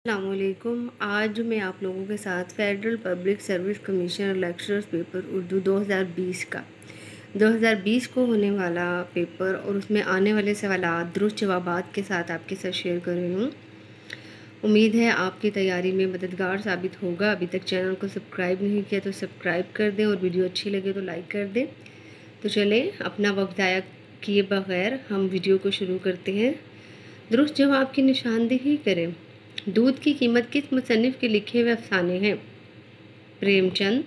अस्सलामुअलैकुम। आज मैं आप लोगों के साथ federal public service commission lecturers paper Urdu 2020 को होने वाला पेपर और उसमें आने वाले सवालात दुरुस्त जवाबात के साथ आपके साथ शेयर कर रही हूँ। उम्मीद है आपकी तैयारी में मददगार साबित होगा। अभी तक चैनल को सब्सक्राइब नहीं किया तो सब्सक्राइब कर दें और वीडियो अच्छी लगे तो लाइक कर दें। तो चलें, अपना वक्त ज़ाया किए बगैर हम वीडियो को शुरू करते हैं। दुरुस्त जवाब की निशानदेही करें। दूध की कीमत किस मुसन्निफ़ के लिखे हुए अफसाने हैं? प्रेमचंद।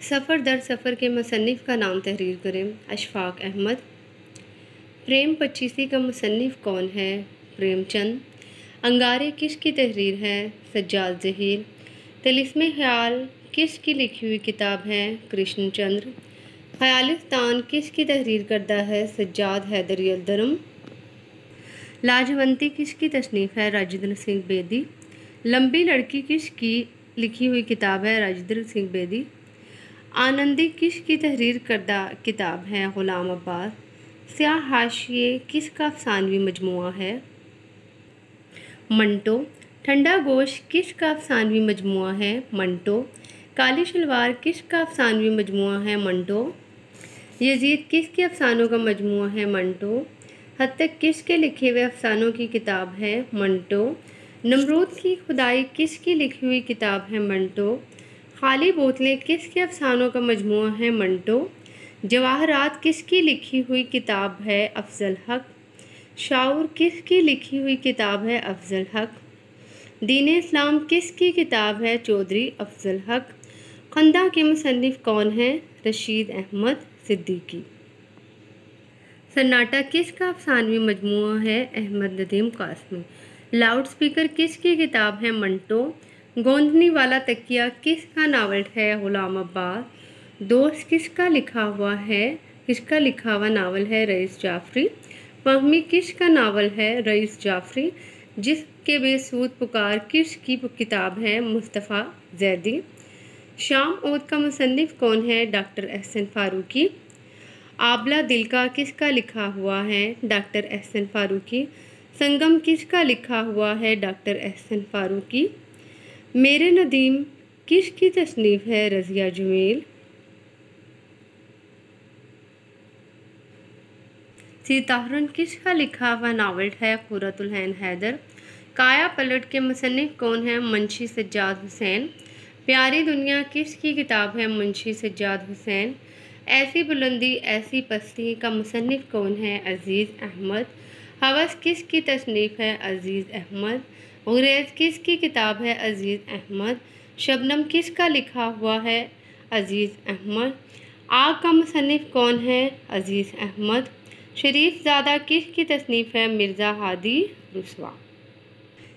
सफ़र दर सफ़र के मुसन्निफ़ का नाम तहरीर करें। अशफाक अहमद। प्रेम पच्चीसी का मुसन्निफ़ कौन है? प्रेमचंद। अंगारे किसकी तहरीर है? सज्जाद ज़हीर। तिलिस्मे ख्याल किसकी लिखी हुई किताब है? कृष्णचंद्र। ख़यालिस्तान किसकी तहरीर करदा है? सज्जाद हैदरी अल-दरम। लाजवंती किसकी तसनीफ़ है? राजेंद्र सिंह बेदी। लंबी लड़की किसकी लिखी हुई किताब है? राजेंद्र सिंह बेदी। आनंदी किसकी तहरीर करदा किताब है? ग़ुलाम अब्बास। स्याह हाशिए किसका अफसानवी मजमुआ है? मंटो। ठंडा गोश्त किसका अफसानवी मजमुआ है? मंटो। काली शलवार किसका अफसानवी मजमुआ है? मंटो। यजीद किसके अफसानों का मजमुआ है? मंटो। हत्तक किसके लिखे हुए अफसानों की किताब है? मंटो। नमरूद की खुदाई किसकी लिखी हुई किताब है? मंटो। खाली बोतलें किसके अफसानों का मजमुआ है? मंटो। जवाहरात किसकी लिखी हुई किताब है? अफजल हक। शाऊर किसकी लिखी हुई किताब है? अफजल हक। दीन इस्लाम किसकी किताब है? चौधरी अफजल हक। खंदा के मुसन्निफ़ कौन है? रशीद अहमद सिद्दीकी। सन्नाटा किसका अफसानवी मजमुआ है? अहमद नदीम कासमी। लाउड स्पीकर किसकी किताब है? मंटो। गोंदनी वाला तकिया किसका नावल है? ग़ुलाम अब्बास। दोस्त किसका लिखा हुआ नावल है? रईस जाफ़री। फहमी किसका नावल है? रईस जाफ़री। जिसके बेसूद पुकार किसकी किताब है? मुस्तफ़ा ज़ैदी। शाम ओद का मुसन्निफ़ कौन है? डॉक्टर एहसन फ़ारूकी। आबला दिल का किसका लिखा हुआ है? डॉक्टर एहसन फ़ारूकी। संगम किसका लिखा हुआ है? डॉक्टर एहसन फ़ारूकी। मेरे नदीम किसकी तसनीफ़ है? रज़िया जमील। सीताहरन किसका लिखा हुआ नावल है? क़ुर्रतुल ऐन हैदर। काया पलट के मुसन्निफ़ कौन है? मुंशी सज्जाद हुसैन। प्यारी दुनिया किसकी किताब है? मुंशी सज्जाद हुसैन। ऐसी बुलंदी ऐसी पस्ती का मुसन्निफ़ कौन है? अज़ीज़ अहमद। हवस किसकी तसनीफ़ है? अज़ीज़ अहमद। गुरेज़ किसकी किताब है? अज़ीज़ अहमद। शबनम किसका लिखा हुआ है? अज़ीज़ अहमद। आग का मुसन्निफ़ कौन है? अज़ीज़ अहमद। शरीफ ज़ादा किसकी तसनीफ़ है? मिर्ज़ा हादी रुस्वा।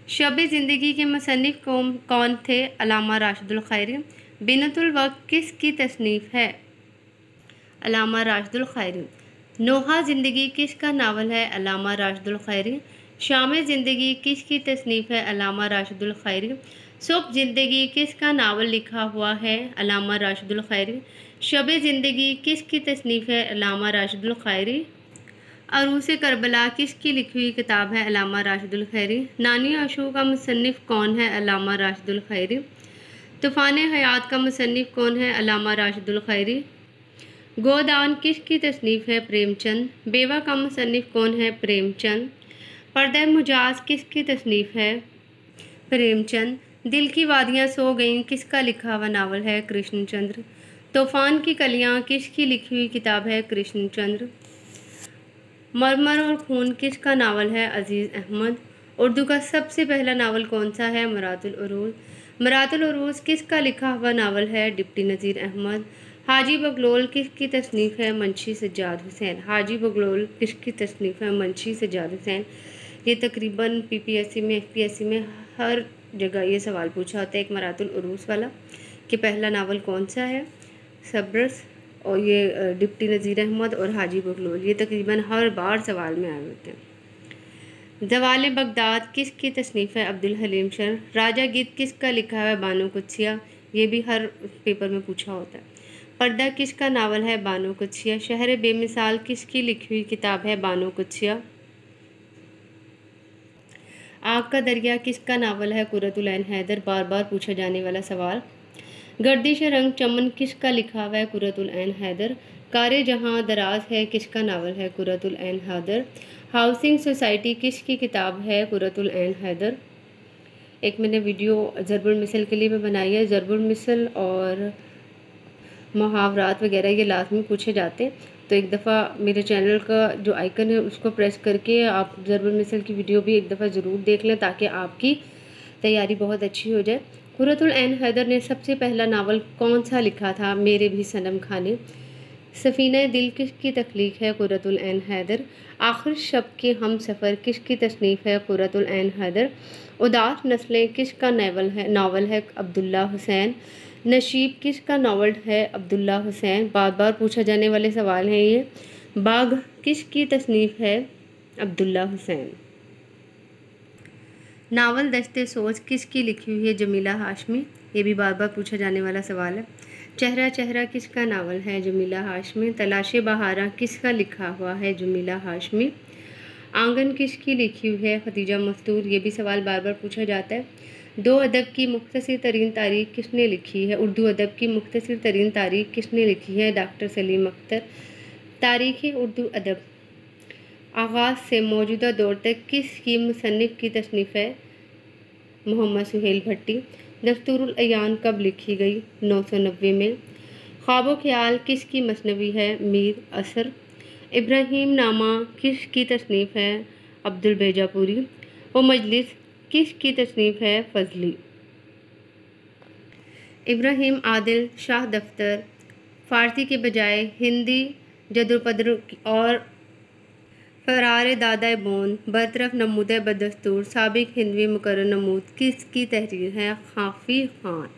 शब ज़िंदगी के मुसन्निफ़ कौन थे? अल्लामा राशिदुल खैरी। बिनतुल वक्त किसकी तसनीफ़ है? अल्लामा राशिदुल खैरी। नोहा ज़िंदगी किसका नावल है? अल्लामा राशिदुल खैरी। शाम ज़िंदगी किसकी तसनीफ़ है? अल्लामा राशिदुल खैरी। सुबह ज़िंदगी किसका नावल लिखा हुआ है? अल्लामा राशिदुल खैरी। शब ज़िंदगी किसकी तसनीफ़ है? अल्लामा राशिदुल खैरी। अरूस करबला किसकी लिखी हुई किताब है? अल्लामा राशिदुल खैरी। नानी आशू का मुसन्निफ़ कौन है? अल्लामा राशिदुल खैरी। तूफ़ान हयात का मुसन्निफ़ कौन है? अल्लामा राशिदुल खैरी। गोदान किसकी तसनीफ़ है? प्रेमचंद। बेवा का मुसन्निफ़ कौन है? प्रेमचंद। पर्दा मुजाज किसकी तसनीफ़ है? प्रेमचंद। दिल की वादियाँ सो गईं किसका लिखा हुआ नावल है? कृष्णचंद्र। तूफ़ान की कलियाँ किसकी लिखी हुई किताब है? कृष्णचंद्र। मरमर और खून किसका नावल है? अज़ीज़ अहमद। उर्दू का सबसे पहला नावल कौन सा है? मरातुल उरूज़। मरातुल उरूज़ किसका लिखा हुआ नावल है? डिप्टी नज़ीर अहमद। हाजी बगलोल किसकी तसनीफ़ है? मुंशी सज्जाद हुसैन। हाजी बगलोल किसकी तसनीफ़ है? मुंशी सज्जाद हुसैन। ये तकरीबन PPSC में FPSC में हर जगह ये सवाल पूछा होता है, एक मरातुल उरूज़ वाला कि पहला नावल कौन सा है? सब्रस। और ये डिप्टी नज़ीर अहमद और हाजी बगलोल, ये तकरीबन हर बार सवाल में आए होते हैं। ज़वाल बगदाद किसकी तसनीफ़ है? अब्दुल हलीम शर। राजा गीत किसका लिखा है? बानो कुदसिया। ये भी हर पेपर में पूछा होता है। पर्दा किसका नावल है? बानो कुदसिया। शहर बेमिसाल किसकी लिखी हुई किताब है? बानो कुदसिया। आग का दरिया किसका नावल है? कुर्रतुल ऐन हैदर, बार बार पूछा जाने वाला सवाल। गर्दिश रंग चमन किसका लिखा हुआ है? कुर्रतुल ऐन हैदर। कारे जहाँ दराज है किसका नावल है? कुर्रतुल ऐन हैदर। हाउसिंग सोसाइटी किसकी किताब है? कुर्रतुल ऐन हैदर। एक मैंने वीडियो ज़रबुल मिसल के लिए भी बनाई है। ज़रबुल मिसल और मुहावरात वगैरह ये लाजमी पूछे जाते हैं, तो एक दफ़ा मेरे चैनल का जो आइकन है उसको प्रेस करके आप ज़रबुल मिसल की वीडियो भी एक दफ़ा ज़रूर देख लें ताकि आपकी तैयारी बहुत अच्छी हो जाए। कुर्रतुल ऐन हैदर ने सबसे पहला नावल कौन सा लिखा था? मेरे भी सनम खाने। सफ़ीना दिल किसकी तख्लीक है? कुर्रतुल ऐन हैदर। आखिर शब के हम सफ़र किसकी तसनीफ़ है? कुर्रतुल ऐन हैदर। उदास नस्लें किसका नावल है? अब्दुल्ला हुसैन। नशीब किसका नावल है? अब्दुल्ला हुसैन। बार बार पूछा जाने वाले सवाल हैं ये। बाघ किसकी तसनीफ़ है? अब्दुल्ला हुसैन। नावल दस्ते सोच किसकी लिखी हुई है? जमीला हाशमी। ये भी बार बार पूछा जाने वाला सवाल है। चेहरा चेहरा किसका नावल है? जमीला हाशमी। तलाशे बहारा किसका लिखा हुआ है? जमीला हाशमी। आंगन किसकी लिखी हुई है? खदीजा मस्तूर। ये भी सवाल बार बार पूछा जाता है। दो अदब की मुख्तसर तरीन तारीख किसने लिखी है? उर्दू अदब की मुख्तसर तरीन तारीख किसने लिखी है? डॉक्टर सलीम अख्तर। तारीख़ उर्दू अदब आगाज़ से मौजूदा दौर तक किसकी मुसन्निफ़ की तसनीफ़ है? मोहम्मद सुहेल भट्टी। दस्तूरुल अयान कब लिखी गई? 990 में। ख्वाबो ख्याल किसकी मसनवी है? मीर असर। इब्राहिम नामा किसकी तसनीफ़ है? अब्दुल बेजापुरी। व मजलिस किसकी तसनीफ़ है? फजली। इब्राहिम आदिल शाह दफ्तर फ़ारसी के बजाय हिंदी जदुपद्र और फ़रार दादा बोन बरतरफ नमूद बदस्तूर साबिक हिंदवी मुकर्रर नमूद किसकी तहरीर है? खाफ़ी खान।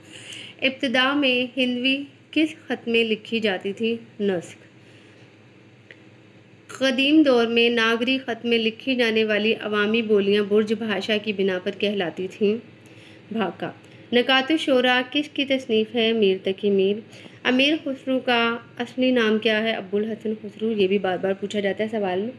इब्तिदा में हिंदवी किस ख़त में लिखी जाती थी? नस्ख। क़दीम दौर में नागरी ख़त में लिखी जाने वाली अवामी बोलियाँ बुर्ज भाषा की बिना पर कहलाती थीं। भाका। नकात-उश-शोरा किसकी तसनीफ़ है? मीर तकी मीर। अमीर खुसरू का असली नाम क्या है? अबुल हसन खुसरू। ये भी बार बार पूछा जाता है सवाल में।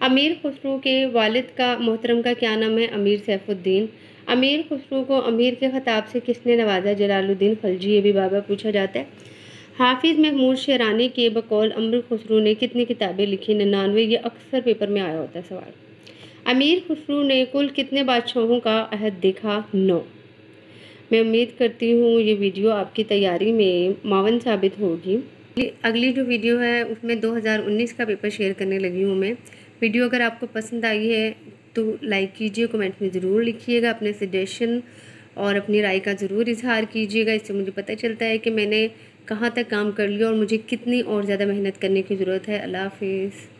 अमीर खुसरू के वालिद का मोहतरम का क्या नाम है? अमीर सैफुद्दीन। अमीर खुसरू को अमीर के ख़ताब से किसने नवाजा? जलालुद्दीन खलजी। ये भी बार बार पूछा जाता है। हाफिज़ महमूद शेरानी के बकौल अमीर खुसरू ने कितनी किताबें लिखी? 99। ये अक्सर पेपर में आया होता है सवाल। अमीर खुसरू ने कुल कितने बादशाहों का अहद देखा? 9। मैं उम्मीद करती हूँ ये वीडियो आपकी तैयारी में मावन साबित होगी। अगली जो वीडियो है उसमें 2019 का पेपर शेयर करने लगी हूँ मैं। वीडियो अगर आपको पसंद आई है तो लाइक कीजिए, कमेंट में ज़रूर लिखिएगा, अपने सजेशन और अपनी राय का ज़रूर इजहार कीजिएगा। इससे मुझे पता चलता है कि मैंने कहाँ तक काम कर लिया और मुझे कितनी और ज़्यादा मेहनत करने की ज़रूरत है। अल्लाह हाफ़िज़।